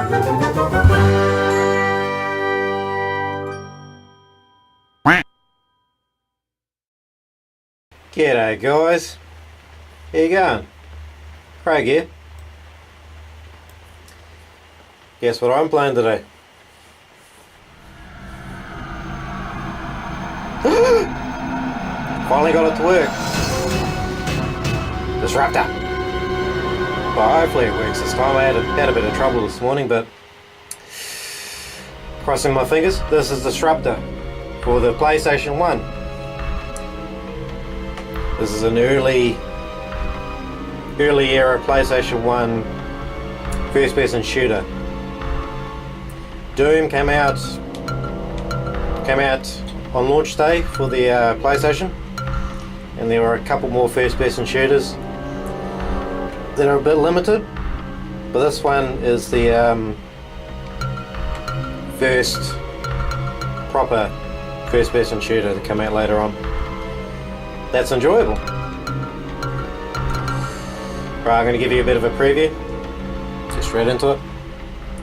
G'day guys, how you going? Craig here. Guess what I'm playing today? Finally got it to work. DISRUPTOR. Well, hopefully it works this time. I had a bit of trouble this morning, but crossing my fingers. This is DISRUPTOR for the PlayStation 1. This is an early era PlayStation 1 first person shooter. Doom came out on launch day for the PlayStation, and there were a couple more first person shooters that are a bit limited, but this one is the first proper first person shooter to come out later on. That's enjoyable. Right, I'm going to give you a bit of a preview. Get straight into it.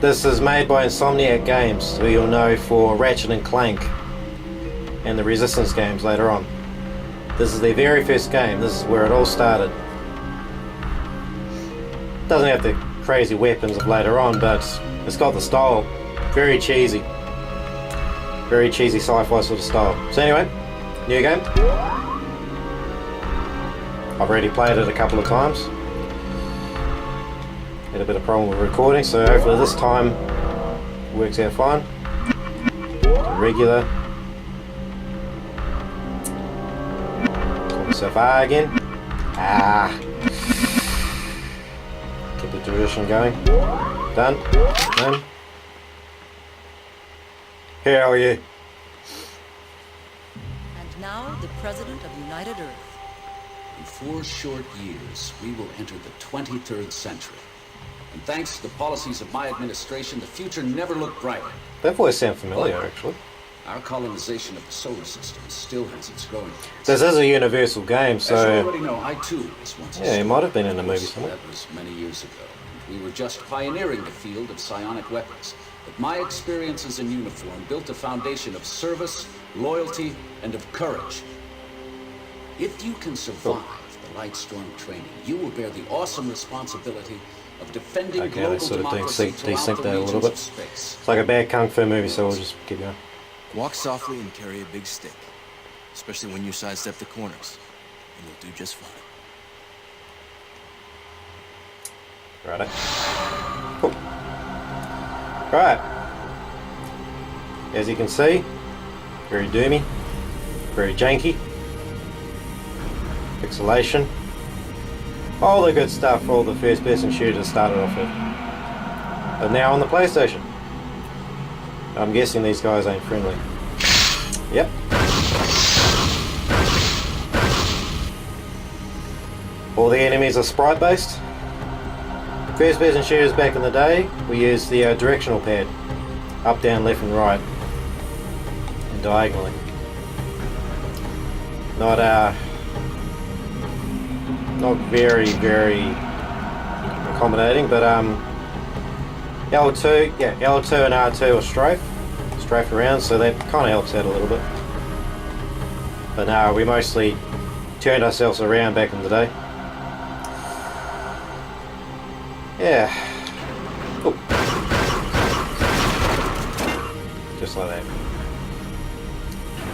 This is made by Insomniac Games, who you'll know for Ratchet and Clank and the Resistance games later on. This is their very first game. This is where it all started. Doesn't have the crazy weapons of later on, but it's got the style. Very cheesy. Very cheesy sci-fi sort of style. So anyway, new game. I've already played it a couple of times. Had a bit of problem with recording, so hopefully this time it works out fine. Regular. Call myself R again. Keep the tradition going. Done. Done. How are you? And now the President of United Earth. In 4 short years, we will enter the 23rd century. And thanks to the policies of my administration, the future never looked brighter. That voice sounds familiar, actually. Our colonization of the solar system still has its growing pains. This is a universal game, so... As you already know, I too was once yeah, it might have been in a movie somewhere. That was many years ago. We were just pioneering the field of psionic weapons. But my experiences in uniform built a foundation of service, loyalty, and of courage. If you can survive the Lightstorm training, you will bear the awesome responsibility of defending global they sort of democracy desync throughout that the a little regions bit. of space. It's like a bad kung fu movie, so we'll just keep going. Walk softly and carry a big stick, especially when you sidestep the corners, and you'll do just fine. Righto. Cool. Right. As you can see, very doomy, very janky. Pixelation. All the good stuff all the first person shooters started off with. But now on the PlayStation. I'm guessing these guys ain't friendly. Yep. All the enemies are sprite based. First person shooters back in the day, we used the directional pad. Up, down, left and right. And diagonally. Not very accommodating, but L2 and R2 are strafe around, so that kind of helps out a little bit. But no, we mostly turned ourselves around back in the day. Yeah. Ooh. Just like that.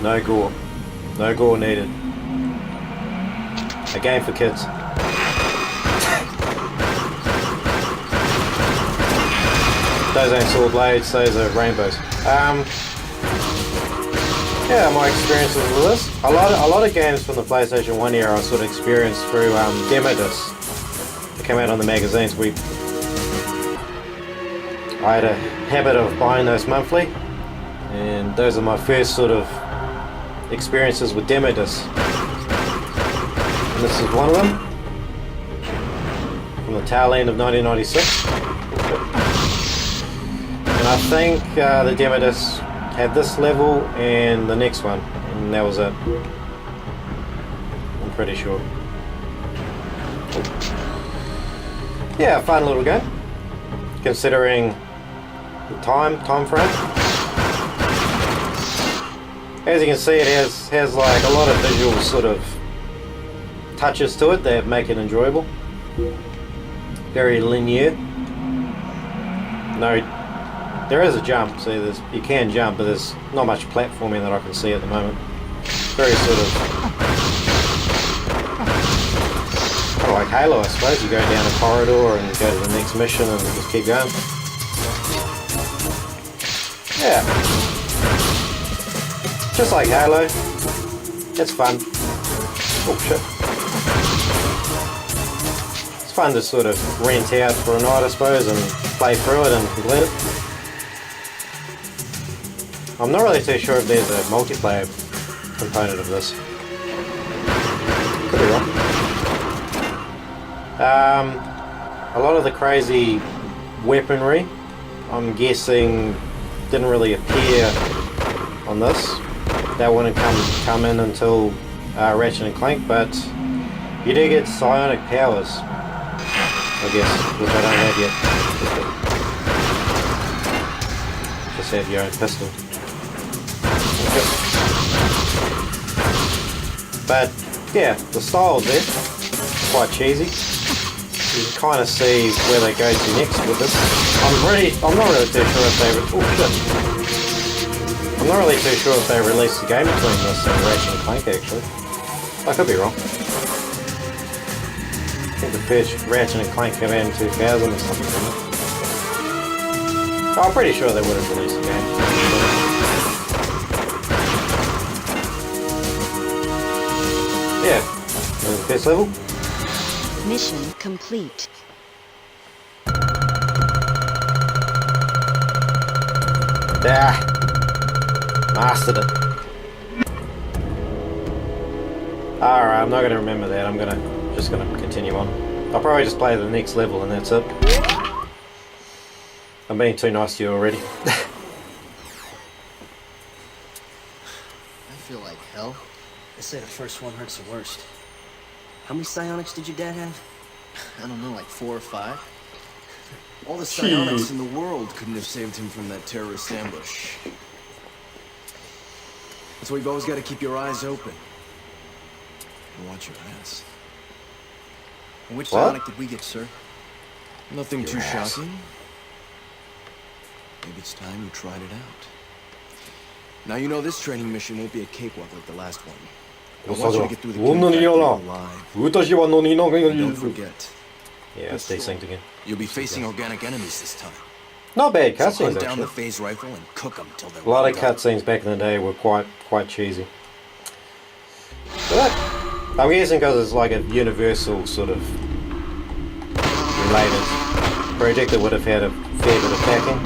No gore. No gore needed. A game for kids. Those ain't saw blades, those are rainbows. Yeah, my experiences with this. A lot of games from the PlayStation 1 era I sort of experienced through demo discs. They came out on the magazines. I had a habit of buying those monthly, and those are my first sort of experiences with demo discs. And this is one of them, from the tail end of 1996. And I think the demo disc had this level and the next one, and that was it. I'm pretty sure. Yeah, fun little game, considering the time frame. As you can see, it has like a lot of visual sort of touches to it that make it enjoyable. Very linear. No, there is a jump. See, you can jump, but there's not much platforming that I can see at the moment. Very sort of like Halo, I suppose. You go down a corridor and go to the next mission and just keep going. Yeah. Just like Halo. It's fun. Oh shit. It's fun to sort of rent out for a night, I suppose, and play through it and complete it. I'm not really too sure if there's a multiplayer component of this. Could be wrong. A lot of the crazy weaponry, I'm guessing, didn't really appear on this. That wouldn't come in until Ratchet and Clank, but you do get psionic powers, I guess, which I don't have yet. Just have your own pistol. But yeah, the style's there, quite cheesy. You can kind of see where they go to next with this. I'm not really too sure if they. Oh shit! I'm not really too sure if they released the game between this and Ratchet and Clank. Actually, I could be wrong. I think the first Ratchet and Clank came out in 2000 or something. Oh, I'm pretty sure they would have released the game. Yeah, the first level. Mission complete. Ah, mastered it. Alright, I'm not going to remember that. I'm just going to continue on. I'll probably just play the next level and that's it. I'm being too nice to you already. I feel like hell. They say the first one hurts the worst. How many psionics did your dad have? I don't know, like 4 or 5? All the psionics in the world couldn't have saved him from that terrorist ambush. That's why you've always got to keep your eyes open. And watch your ass. And which What? psionic did we get, sir? Nothing too Your ass. shocking. Maybe it's time you tried it out. Now you know this training mission won't be a cakewalk like the last one. I want you to get through the kill factory alive. And don't forget, Yeah, it's desynced again. you'll be facing organic enemies this time. Not bad So cutscenes hunt down actually. the phase rifle and cook them till they're A lot of rolled up. cutscenes back in the day were quite cheesy. But I'm guessing because it's like a universal sort of related project that would have had a fair bit of backing.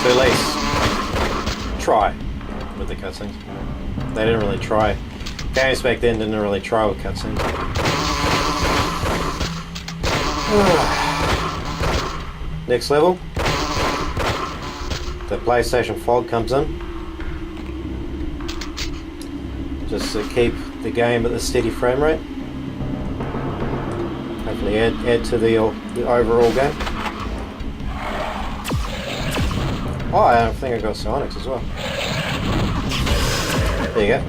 To at least try with the cutscenes. They didn't really try. Games back then didn't really try with cutscenes. Next level. The PlayStation fog comes in. Just to keep the game at the steady frame rate. Hopefully add to the overall game. Oh, I think I got psionics as well. There you go.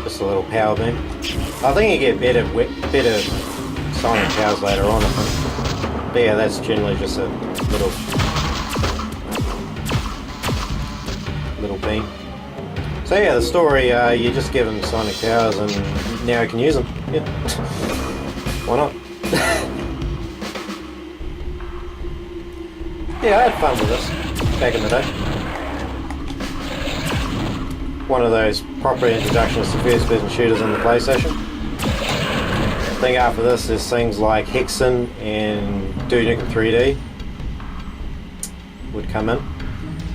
Just a little power beam. I think you get better psionic powers later on, I think. But yeah, that's generally just a little beam. So yeah, the story, you just give him psionic powers and now he can use them. Yeah. Why not? Yeah, I had fun with this back in the day. One of those proper introductions to first-person shooters on the PlayStation. I think after this there's things like Hexen and Duke Nukem 3D would come in.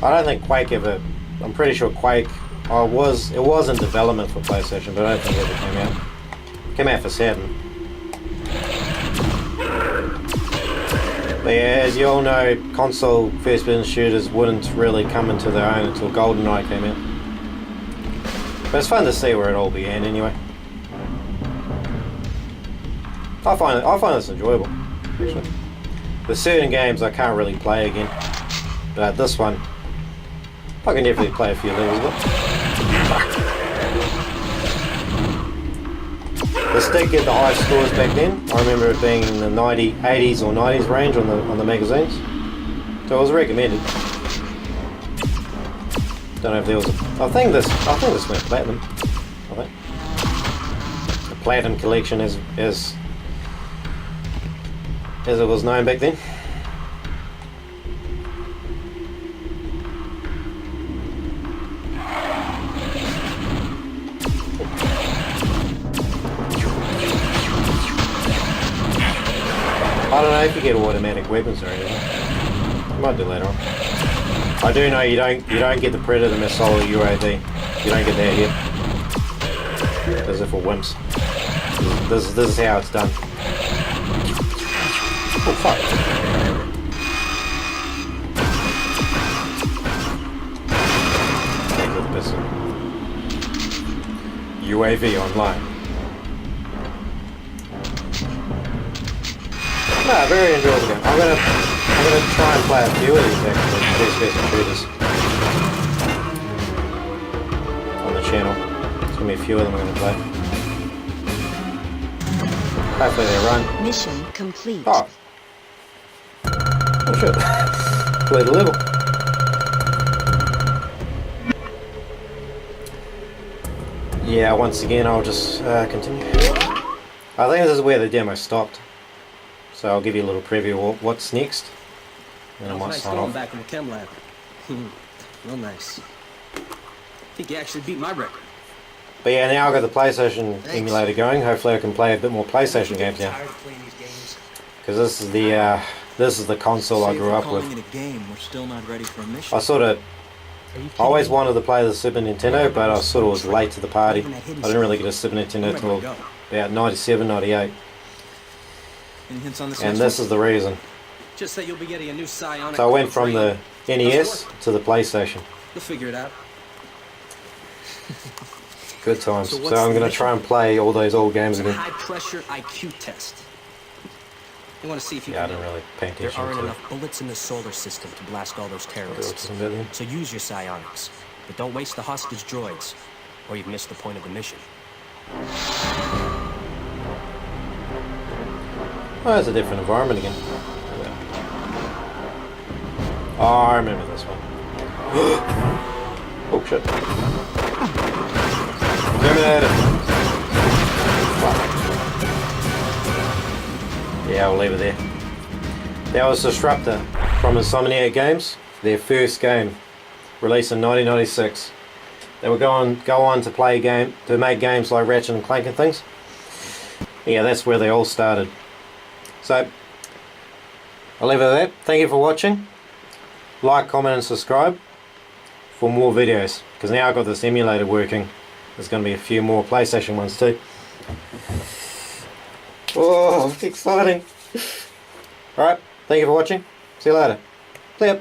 I don't think Quake ever, I'm pretty sure Quake, it was in development for PlayStation, but I don't think it ever came out. It came out for Saturn. But yeah, as you all know, console first-person shooters wouldn't really come into their own until GoldenEye came out. But it's fun to see where it all began anyway. I find this enjoyable, actually. There's certain games I can't really play again, but this one I can definitely play a few levels with. This did get the high scores back then. I remember it being in the 80s or 90s range on the magazines, so it was recommended. Don't know if there was I think this went platinum. I think the platinum collection as it was known back then. I don't know if you get automatic weapons or anything. You might do later on. I do know you don't get the Predator missile or UAV. You don't get that here. Those are for wimps. This is how it's done. Oh fuck. Take the pistol. UAV online. No, very enjoyable game. I'm gonna try and play a few of these actually, these shooters on the channel. There's gonna be a few of them I'm gonna play. Hopefully they run. Mission complete. Oh shit. Play the level. Yeah, once again I'll just continue. I think this is where the demo stopped. So I'll give you a little preview of what's next. And I might Nice sign going off. back in the chem lab. Real nice. Think you actually beat my record. But yeah, now I've got the PlayStation Thanks. emulator going. Hopefully I can play a bit more PlayStation games now. Tired of playing these games. Because this is the console I grew up calling with. it a game, we're still not ready for a mission. I sort of always wanted to play the Super Nintendo, but I sort of was late to the party. I didn't really get a Super Nintendo until about 97, 98. Any hints on this And next this is the reason. Just that you'll be getting a new psionic. So I went from the NES to the PlayStation. You'll figure it out. Good times. So So what's I'm the going to mission? try and play all those old games It's a again. high pressure IQ test. You want to see if you Yeah, I can. didn't really pay There attention aren't to it. enough bullets in the solar system to blast all those terrorists. Well, So use your psionics. But don't waste the hostage droids, or you've missed the point of the mission. it's a different environment again. Oh, I remember this one. Oh shit. Terminator. Fuck. Yeah, I'll leave it there. That was Disruptor from Insomniac Games, their first game, released in 1996. They would go on to make games like Ratchet and Clank and things. Yeah, that's where they all started. So, I'll leave it at that. Thank you for watching. Like, comment and subscribe for more videos, because now I've got this emulator working. There's going to be a few more PlayStation ones too. Oh, exciting. Alright, thank you for watching. See you later. See ya.